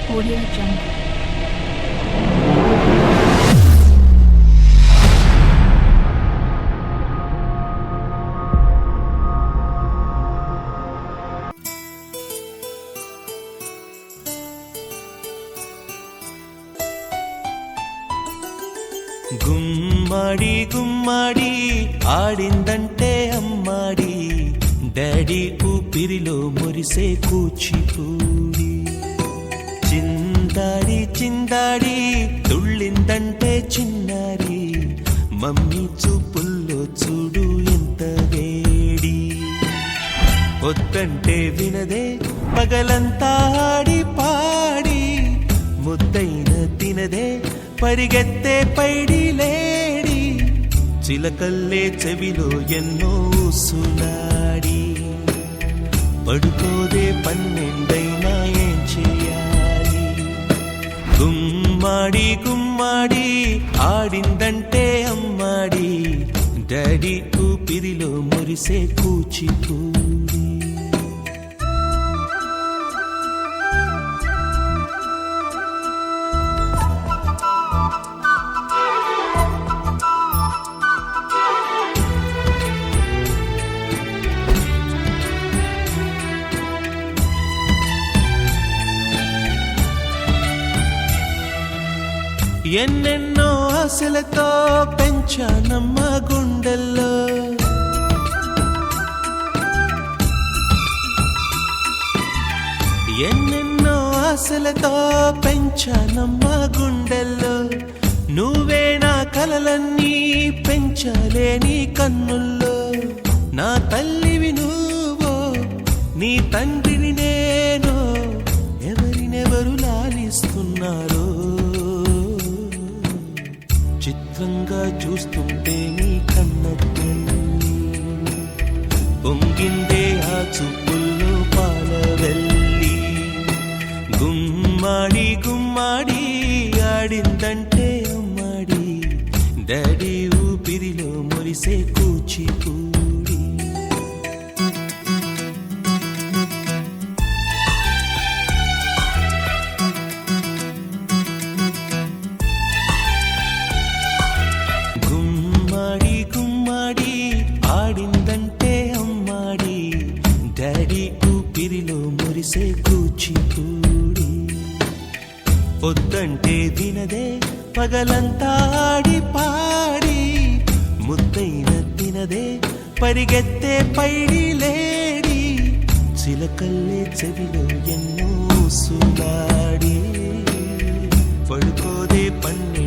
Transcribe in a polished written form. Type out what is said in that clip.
Audio Jungle. గుమ్మడి గుమ్మడి ఆడిందంటే అమ్మాడి daddy ఊపిరిలో మురిసే కూచిపూడి చిందాడి చిందాడి తుళ్ళిందంటే చిన్నారి మమ్మీ చూపుల్లో చూడు ఎంత వేడి వద్దంటే వినదే పగలంతా ఆడి పాడి ముద్దైన తినదే పరిగెత్తే పైడి లేడి చిలకల్లే చెవిలో ఎన్నో సులాడి పడుకోదే పన్నెండైనా ఏం చేయాలి గుమ్మాడి గుమ్మాడి ఆడిందంటే అమ్మాడి డాడీ ఊపిరిలో మురిసే కూచిపూడి ఎన్నెన్నో ఆశలతో పెంచానమ్మ గుండెల్లో ఎన్నెన్నో ఆశలతో పెంచానమ్మ గుండెల్లో నువ్వే నా కలలన్నీ పెంచాలే నీ కన్నుల్లో నా తల్లివి నువ్వో నీ తండ్రిని నేను ఎవరినెవరు లాలిస్తున్నారో చిత్రంగా చూస్తుంటే నీ కన్నట్టు పొంగిందే ఆ చూపుల్లో పాలవెల్లి గుమ్మాడి గుమ్మాడి ఆడిందంటే అమ్మాడి డాడీ ఊపిరిలో మురిసే కూచిపూడి ఆడిందంటే అమ్మాడి డాడీ ఊపిరిలో మురిసే కూచిపూడి పొద్దంటే వినదే పగలంతా ఆడి పాడి ముద్దైన తినదే పరిగెత్తే పైడి లేడి చిలకల్లే చెవిలో ఎన్నో సులాడి పడుకోదే పన్నె